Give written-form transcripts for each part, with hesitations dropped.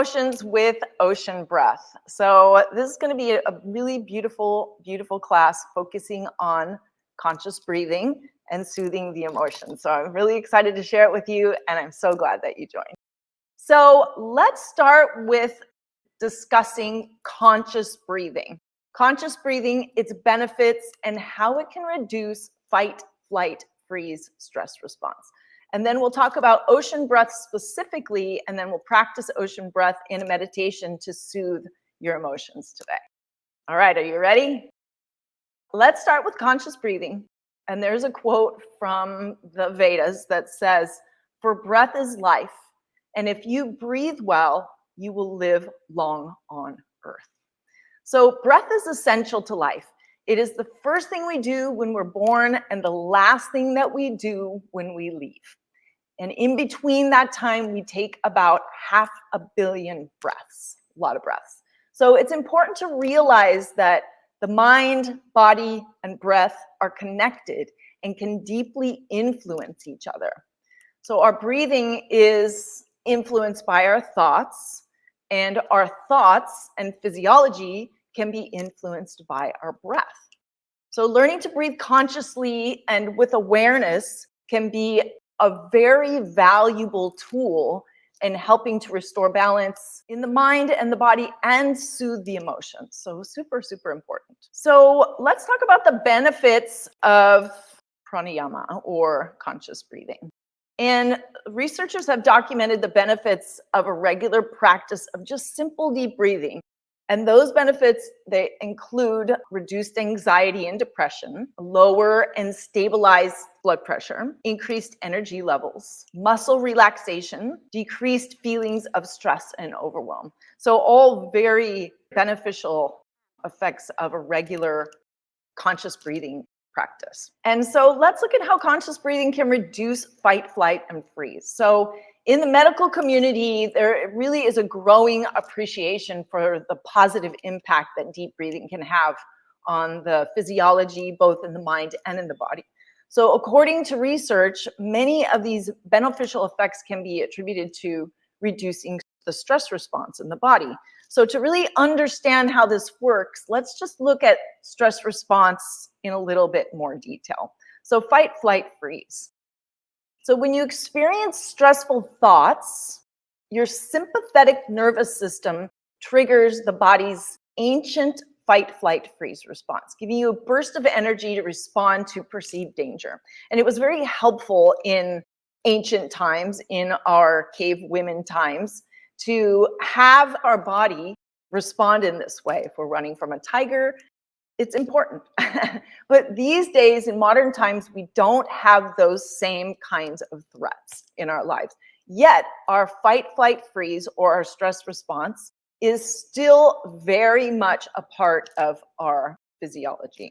emotions with ocean breath. So this is going to be a really beautiful, beautiful class focusing on conscious breathing and soothing the emotions. So I'm really excited to share it with you, and I'm so glad that you joined. So let's start with discussing conscious breathing. Conscious breathing, its benefits, and how it can reduce fight, flight, freeze, stress response. And then we'll talk about ocean breath specifically, and then we'll practice ocean breath in a meditation to soothe your emotions today. All right, are you ready? Let's start with conscious breathing. And there's a quote from the Vedas that says, "For breath is life, and if you breathe well, you will live long on earth." So breath is essential to life. It is the first thing we do when we're born and the last thing that we do when we leave. And in between that time, we take about 500 million breaths, a lot of breaths. So it's important to realize that the mind, body, and breath are connected and can deeply influence each other. So our breathing is influenced by our thoughts, and our thoughts and physiology can be influenced by our breath. So learning to breathe consciously and with awareness can be a very valuable tool in helping to restore balance in the mind and the body and soothe the emotions. So super, super important. So let's talk about the benefits of pranayama or conscious breathing. And researchers have documented the benefits of a regular practice of just simple deep breathing. And those benefits, they include reduced anxiety and depression, lower and stabilized blood pressure, increased energy levels, muscle relaxation, decreased feelings of stress and overwhelm. So all very beneficial effects of a regular conscious breathing practice. And so let's look at how conscious breathing can reduce fight, flight, and freeze. So in the medical community, there really is a growing appreciation for the positive impact that deep breathing can have on the physiology, both in the mind and in the body. So according to research, many of these beneficial effects can be attributed to reducing the stress response in the body. So to really understand how this works, let's just look at stress response in a little bit more detail. So fight, flight, freeze. So when you experience stressful thoughts, your sympathetic nervous system triggers the body's ancient fight, flight, freeze response, giving you a burst of energy to respond to perceived danger. And it was very helpful in ancient times, in our cave women times, to have our body respond in this way. If we're running from a tiger, it's important. But these days, in modern times, we don't have those same kinds of threats in our lives. Yet, our fight, flight, freeze, or our stress response is still very much a part of our physiology.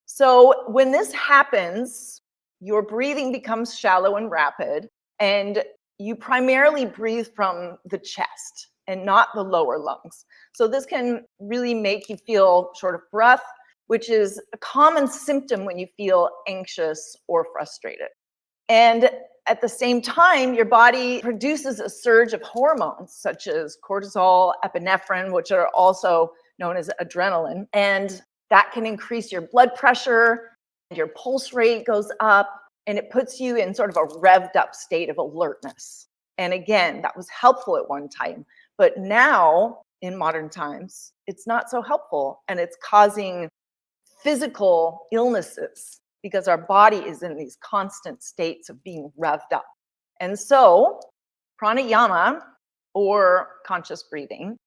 So when this happens, your breathing becomes shallow and rapid, and you primarily breathe from the chest and not the lower lungs. So this can really make you feel short of breath, which is a common symptom when you feel anxious or frustrated. And at the same time, your body produces a surge of hormones such as cortisol, epinephrine, which are also known as adrenaline. And that can increase your blood pressure, your pulse rate goes up, and it puts you in sort of a revved up state of alertness. And again, that was helpful at one time. But now, in modern times, it's not so helpful, and it's causing physical illnesses because our body is in these constant states of being revved up. And so pranayama, or conscious breathing,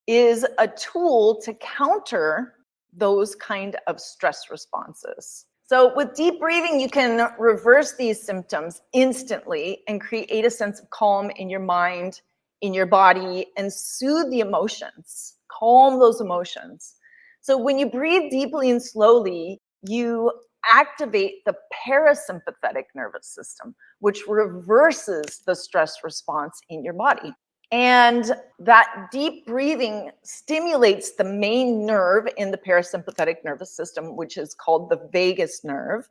is a tool to counter those kind of stress responses. So with deep breathing, you can reverse these symptoms instantly and create a sense of calm in your mind, in your body, and soothe the emotions, calm those emotions. So when you breathe deeply and slowly, you activate the parasympathetic nervous system, which reverses the stress response in your body. And that deep breathing stimulates the main nerve in the parasympathetic nervous system, which is called the vagus nerve,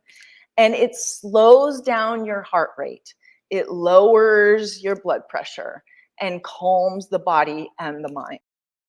and it slows down your heart rate. It lowers your blood pressure, and calms the body and the mind.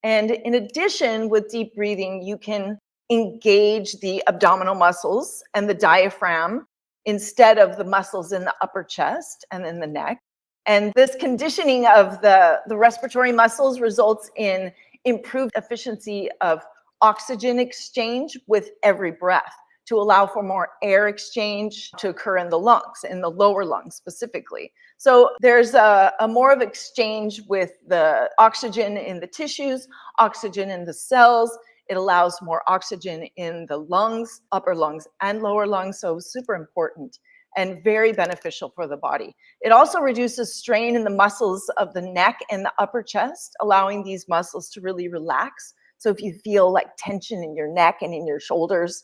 And in addition, with deep breathing, you can engage the abdominal muscles and the diaphragm instead of the muscles in the upper chest and in the neck. And this conditioning of the respiratory muscles results in improved efficiency of oxygen exchange with every breath to allow for more air exchange to occur in the lungs, in the lower lungs specifically. So there's a more of exchange with the oxygen in the tissues, oxygen in the cells. It allows more oxygen in the lungs, upper lungs and lower lungs, so super important and very beneficial for the body. It also reduces strain in the muscles of the neck and the upper chest, allowing these muscles to really relax. So if you feel like tension in your neck and in your shoulders,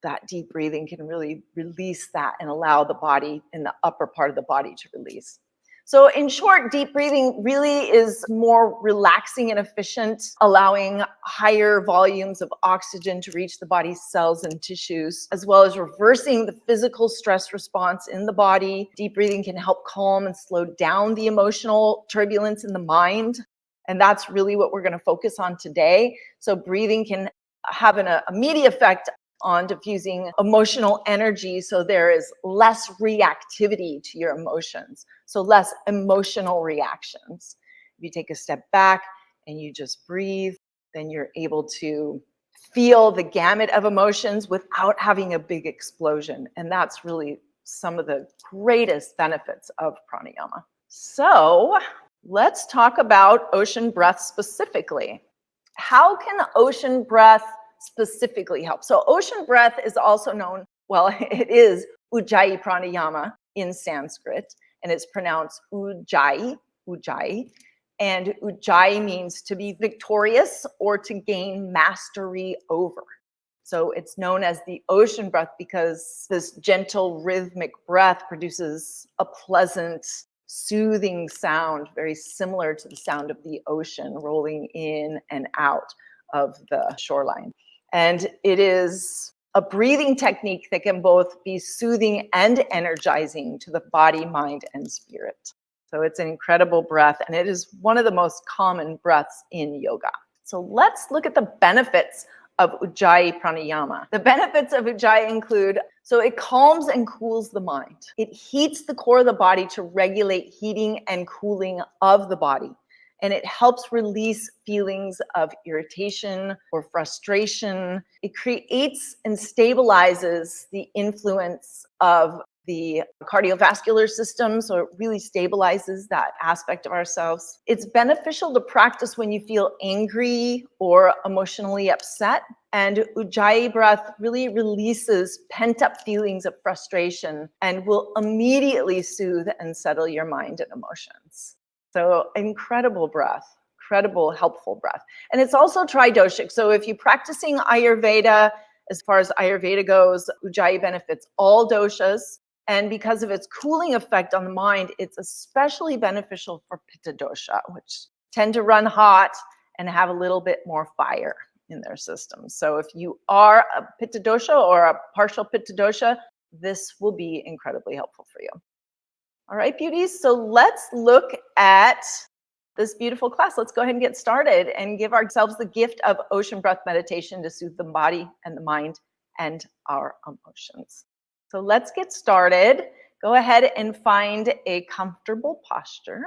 that deep breathing can really release that and allow the body in the upper part of the body to release. So in short, deep breathing really is more relaxing and efficient, allowing higher volumes of oxygen to reach the body's cells and tissues, as well as reversing the physical stress response in the body. Deep breathing can help calm and slow down the emotional turbulence in the mind. And that's really what we're going to focus on today. So breathing can have an immediate effect on diffusing emotional energy, so there is less reactivity to your emotions, so less emotional reactions. If you take a step back and you just breathe, then you're able to feel the gamut of emotions without having a big explosion. And that's really some of the greatest benefits of pranayama. So let's talk about ocean breath specifically. How can ocean breath specifically help? So ocean breath is also known, well, it is Ujjayi pranayama in Sanskrit, and it's pronounced Ujjayi, Ujjayi. And Ujjayi means to be victorious or to gain mastery over. So it's known as the ocean breath because this gentle rhythmic breath produces a pleasant, soothing sound, very similar to the sound of the ocean rolling in and out of the shoreline. And it is a breathing technique that can both be soothing and energizing to the body, mind, and spirit. So it's an incredible breath, and it is one of the most common breaths in yoga. So let's look at the benefits of Ujjayi pranayama. The benefits of Ujjayi include, so it calms and cools the mind. It heats the core of the body to regulate heating and cooling of the body. And it helps release feelings of irritation or frustration. It creates and stabilizes the influence of the cardiovascular system, so it really stabilizes that aspect of ourselves. It's beneficial to practice when you feel angry or emotionally upset. And Ujjayi breath really releases pent-up feelings of frustration and will immediately soothe and settle your mind and emotions. So incredible breath, incredible helpful breath. And it's also tridoshic. So if you're practicing Ayurveda, as far as Ayurveda goes, Ujjayi benefits all doshas. And because of its cooling effect on the mind, it's especially beneficial for Pitta dosha, which tend to run hot and have a little bit more fire in their system. So if you are a Pitta dosha or a partial Pitta dosha, this will be incredibly helpful for you. All right, beauties, so let's look at this beautiful class. Let's go ahead and get started and give ourselves the gift of ocean breath meditation to soothe the body and the mind and our emotions. So let's get started. Go ahead and find a comfortable posture.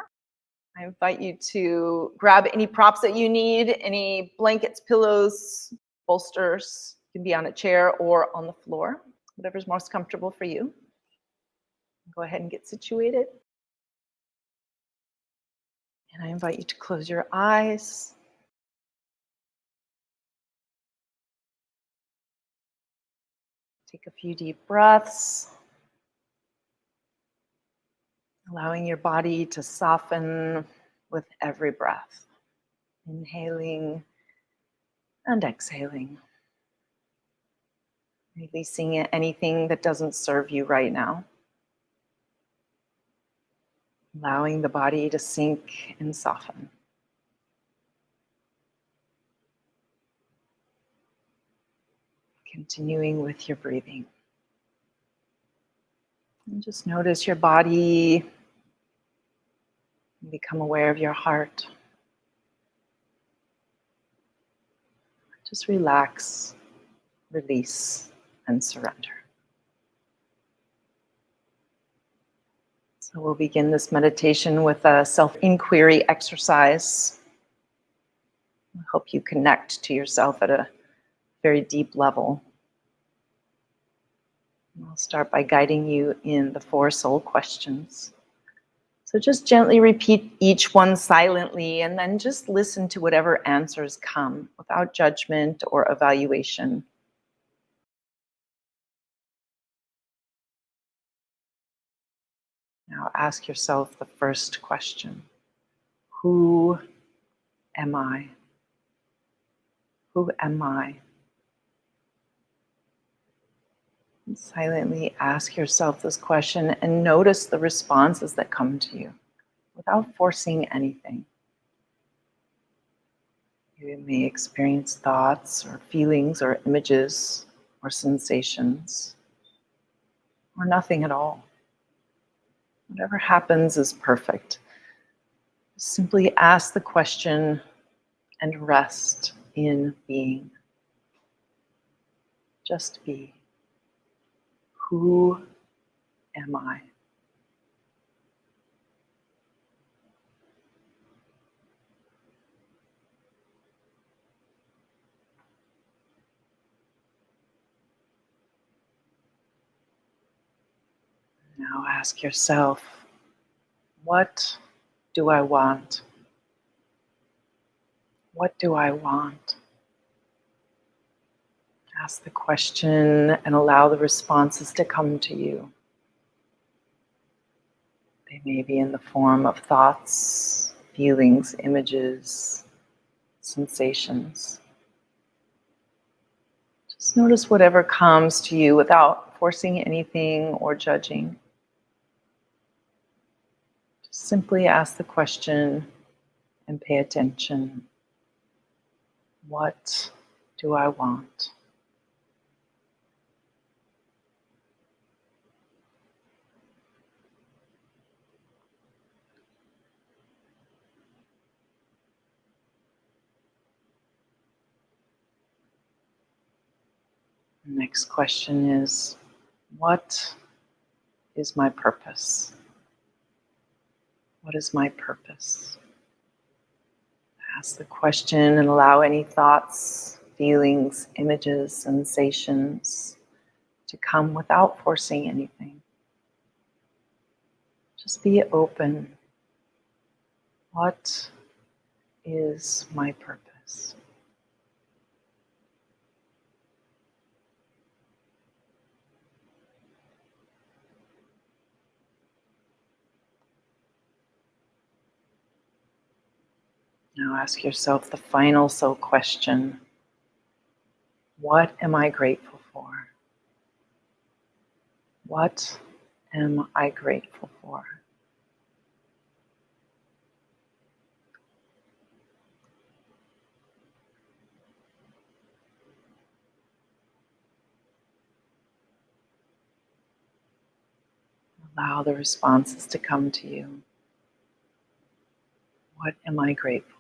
I invite you to grab any props that you need, any blankets, pillows, bolsters. You can be on a chair or on the floor, whatever's most comfortable for you. Go ahead and get situated. And I invite you to close your eyes. Take a few deep breaths, allowing your body to soften with every breath. Inhaling and exhaling. Releasing anything that doesn't serve you right now. Allowing the body to sink and soften. Continuing with your breathing. And just notice your body Become aware of your heart. Just relax, release, and surrender. So we'll begin this meditation with a self-inquiry exercise. I hope you connect to yourself at a very deep level. I'll start by guiding you in the 4 soul questions. So just gently repeat each one silently and then just listen to whatever answers come without judgment or evaluation. Now ask yourself the first question. Who am I? Who am I? And silently ask yourself this question and notice the responses that come to you without forcing anything. You may experience thoughts or feelings or images or sensations or nothing at all. Whatever happens is perfect. Simply ask the question and rest in being. Just be. Who am I? Now ask yourself, what do I want? What do I want? Ask the question and allow the responses to come to you. They may be in the form of thoughts, feelings, images, sensations. Just notice whatever comes to you without forcing anything or judging. Just simply ask the question and pay attention. What do I want? Next question is, what is my purpose? What is my purpose? Ask the question and allow any thoughts, feelings, images, sensations to come without forcing anything. Just be open. What is my purpose? Now ask yourself the final soul question. What am I grateful for? What am I grateful for? Allow the responses to come to you. What am I grateful for?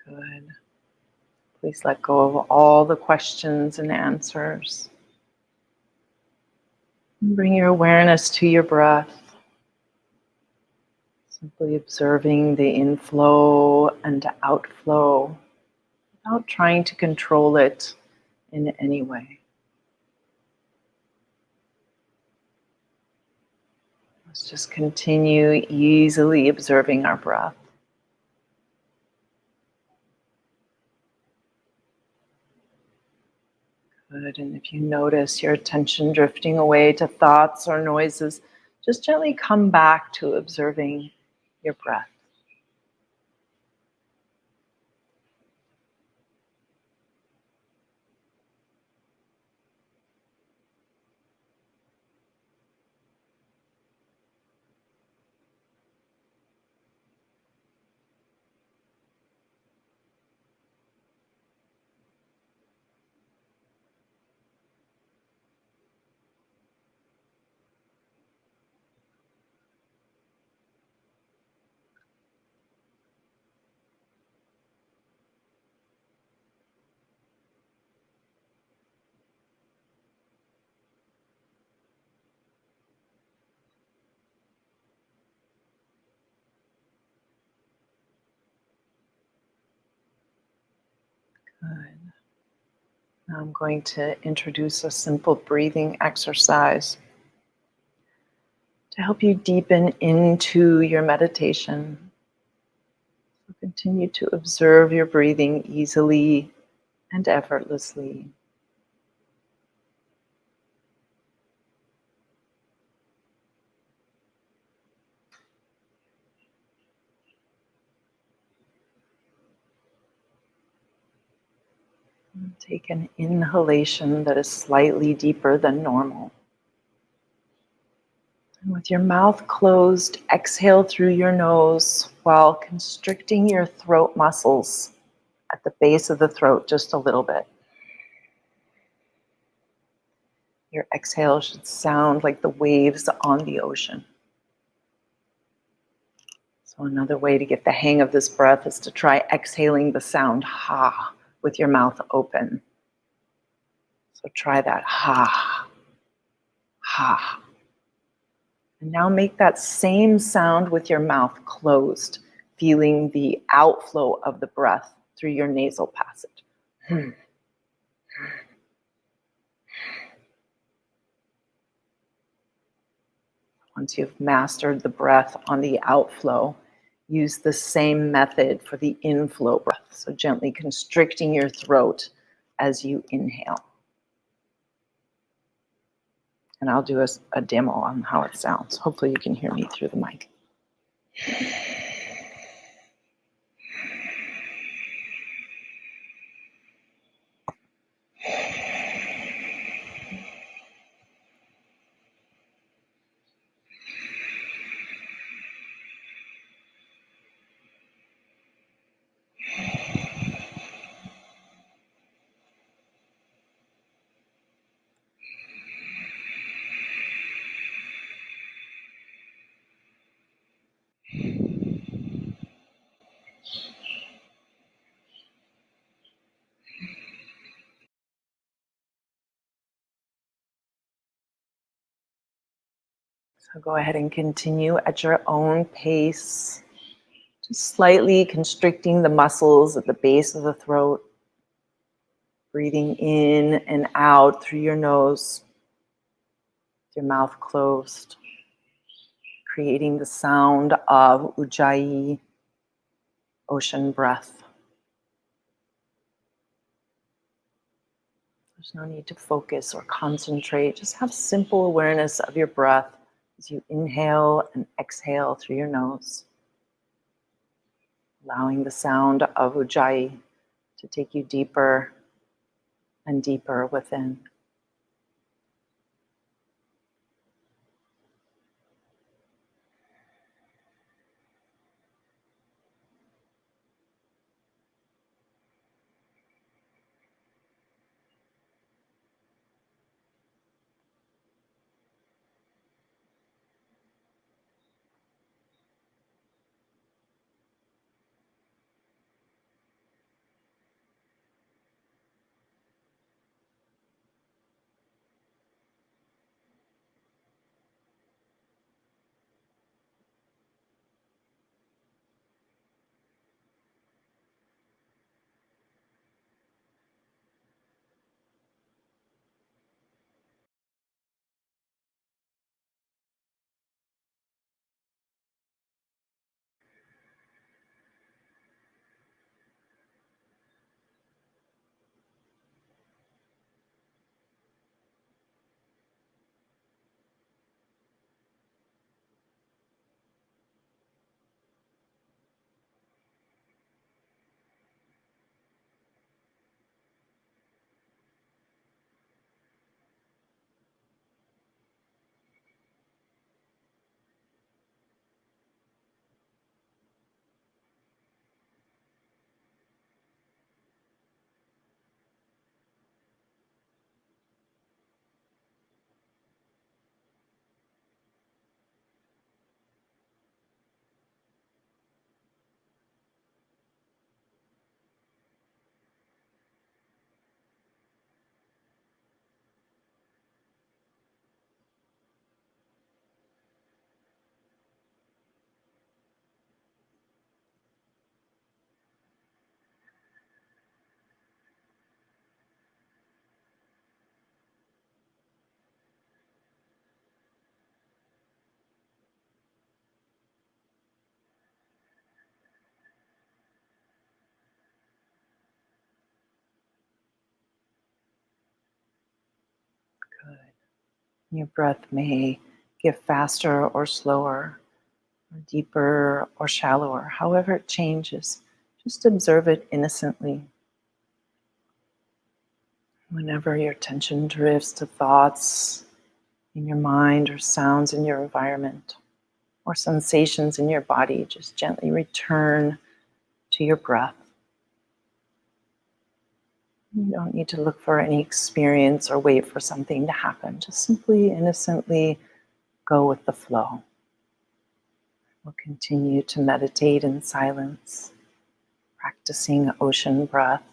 Good. Please let go of all the questions and answers. And bring your awareness to your breath. Simply observing the inflow and outflow without trying to control it in any way. Let's just continue easily observing our breath. Good, and if you notice your attention drifting away to thoughts or noises, just gently come back to observing your breath. Good. Now I'm going to introduce a simple breathing exercise to help you deepen into your meditation. So continue to observe your breathing easily and effortlessly. Take an inhalation that is slightly deeper than normal. And with your mouth closed, exhale through your nose while constricting your throat muscles at the base of the throat just a little bit. Your exhale should sound like the waves on the ocean. So another way to get the hang of this breath is to try exhaling the sound ha with your mouth open. So try that ha, ha. And now make that same sound with your mouth closed, feeling the outflow of the breath through your nasal passage. Once you've mastered the breath on the outflow, use the same method for the inflow breath. So gently constricting your throat as you inhale. And I'll do a demo on how it sounds. Hopefully you can hear me through the mic. So go ahead and continue at your own pace, just slightly constricting the muscles at the base of the throat, breathing in and out through your nose, with your mouth closed, creating the sound of Ujjayi, ocean breath. There's no need to focus or concentrate. Just have simple awareness of your breath as you inhale and exhale through your nose, allowing the sound of Ujjayi to take you deeper and deeper within. Your breath may get faster or slower, or deeper or shallower, however it changes. Just observe it innocently. Whenever your attention drifts to thoughts in your mind or sounds in your environment or sensations in your body, just gently return to your breath. You don't need to look for any experience or wait for something to happen. Just simply, innocently go with the flow. We'll continue to meditate in silence, practicing ocean breath.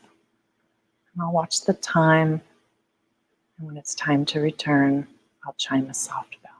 And I'll watch the time, and when it's time to return, I'll chime a soft bell.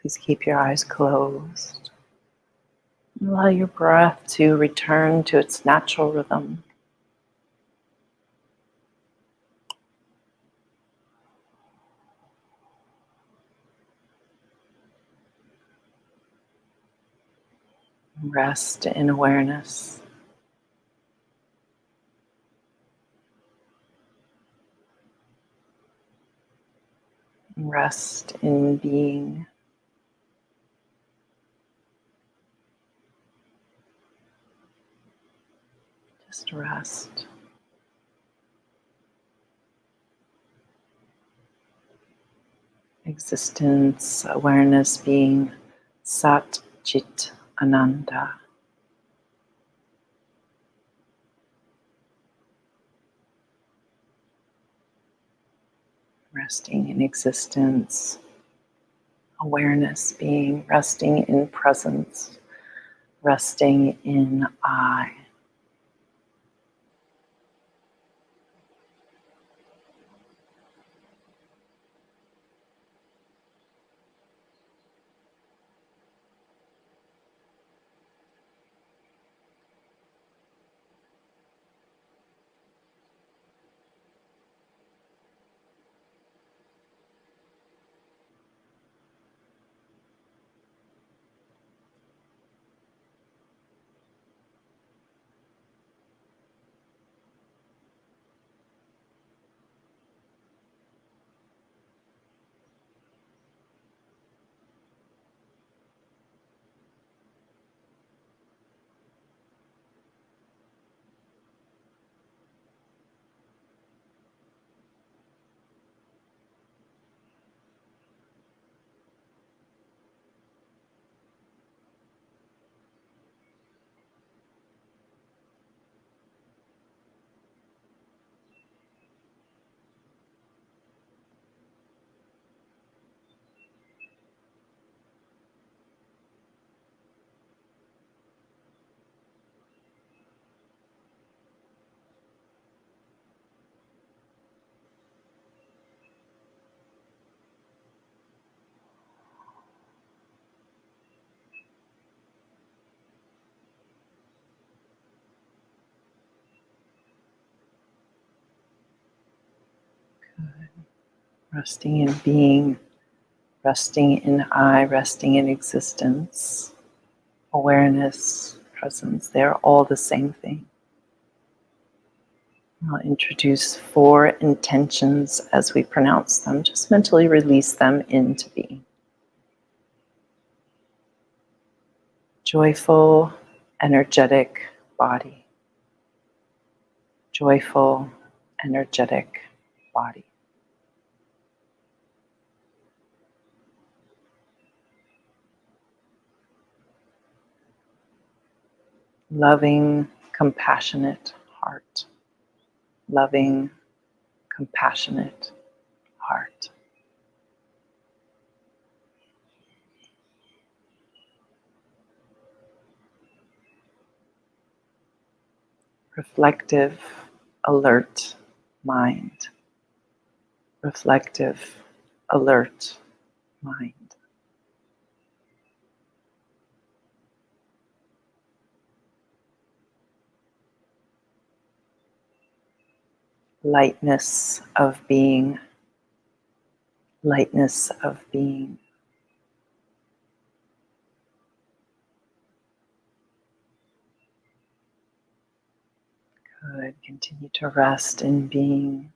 Please keep your eyes closed. Allow your breath to return to its natural rhythm. Rest in awareness. Rest in being. Just rest. Existence, awareness, being, Sat Chit Ananda. Resting in existence, awareness, being, resting in presence, resting in I. Resting in being, resting in I, resting in existence, awareness, presence, they're all the same thing. I'll introduce 4 intentions as we pronounce them. Just mentally release them into being. Joyful, energetic body. Joyful, energetic body. Loving, compassionate heart. Loving, compassionate heart. Reflective, alert mind. Reflective, alert mind. Lightness of being. Lightness of being. Good. Continue to rest in being.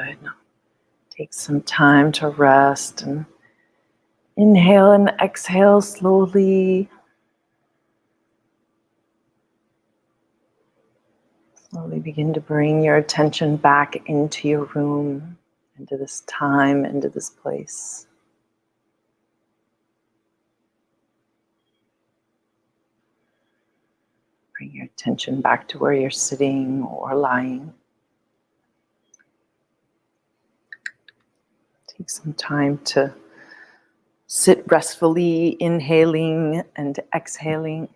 Good. Take some time to rest and inhale and exhale slowly. Slowly begin to bring your attention back into your room, into this time, into this place. Bring your attention back to where you're sitting or lying. Take some time to sit restfully, inhaling and exhaling.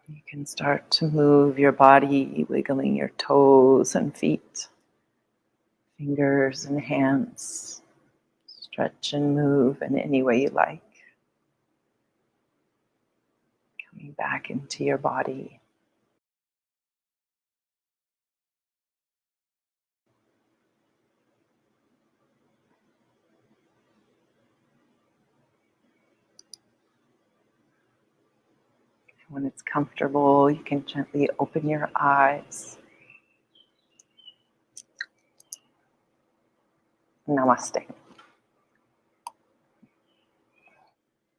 You can start to move your body, wiggling your toes and feet, fingers and hands. Stretch and move in any way you like. Coming back into your body. When it's comfortable, you can gently open your eyes. Namaste.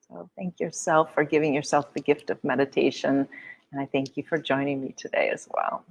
So thank yourself for giving yourself the gift of meditation, and I thank you for joining me today as well.